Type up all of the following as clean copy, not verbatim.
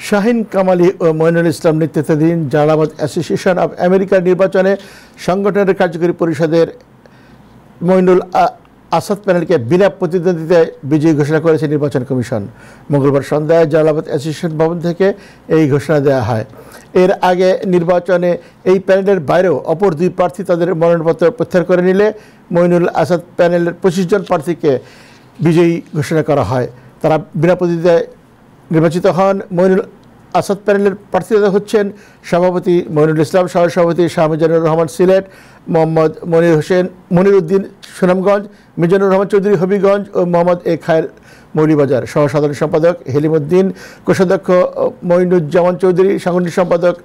শাহিন কামালী ও মইনুল ইসলাম নেতৃত্বাধীন Jalalabad association of আমেরিকার নির্বাচনে সংগঠনের কার্যকরী পরিষদের মইনুল আসাদ প্যানেলকে বিনা প্রতিদ্বন্দ্বিতায় বিজয়ী ঘোষণা করেছে নির্বাচন কমিশন। মঙ্গলবার সন্ধ্যায় জালালাবাদ অ্যাসোসিয়েশন ভবন থেকে এই ঘোষণা দেওয়া হয়। এর আগে নির্বাচনে এই প্যানেলের বাইরেও অপর দুই প্রার্থী তাদের মনোনয়নপত্র প্রত্যাহার করে নিলে মইনুল আসাদ প্যানেলের 25 জন প্রার্থীকে বিজয়ী ঘোষণা করা হয়। তারা বিনা প্রতিদ্বন্দ্বিতায় নির্বাচিত হন। মইনুল আসাদ প্যানেলের প্রার্থীরা হচ্ছেন সভাপতি মইনুল ইসলাম, সহসভাপতি শাহ মিজানুর রহমান সিলেট, মোহাম্মদ মনির উদ্দিন সুনামগঞ্জ, মিজানুর রহমান চৌধুরী হবিগঞ্জ ও মোহাম্মদ এ খায়ের মৌলভীবাজার, সহসাধারণ সম্পাদক হেলিমুদ্দিন, কোষাধ্যক্ষ মঈনুজ্জামান চৌধুরী, সাংগঠনিক সম্পাদক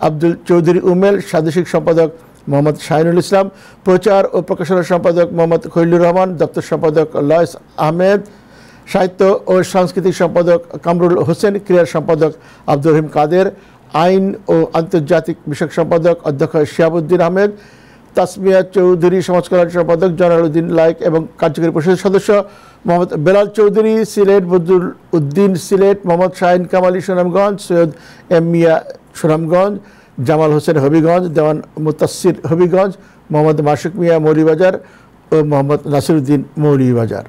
আব্দুল চৌধুরী উমেল, সাদেশিক সম্পাদক মোহাম্মদ শাহিনুল ইসলাম, প্রচার ও প্রকাশনা সম্পাদক মোহাম্মদ খলিলুর রহমান, দপ্তর সম্পাদক লয়েস আহমেদ, সাহিত্য ও সাংস্কৃতিক সম্পাদক কামরুল হোসেন, ক্রীড়া সম্পাদক আব্দুর রহিম কাদের, আইন ও আন্তর্জাতিক বিষয়ক সম্পাদক অধ্যক্ষ শিহাবুদ্দিন আহমেদ, তাসমিয়া চৌধুরী, সমাজ কল্যাণ সম্পাদক জয়নাল লাইক এবং কার্যকরী পরিষদের সদস্য মোহাম্মদ বেলাল চৌধুরী সিলেট, বদরুল উদ্দিন সিলেট, মোহাম্মদ শাহিন কামালী সুনামগঞ্জ, সৈয়দ এম মিয়া সুনামগঞ্জ, জামাল হোসেন হবিগঞ্জ, দেওয়ান মুতাসির হবিগঞ্জ, মোহাম্মদ মাসুক মিয়া মৌলভীবাজার ও মোহাম্মদ নাসিরউদ্দিন মৌলভীবাজার।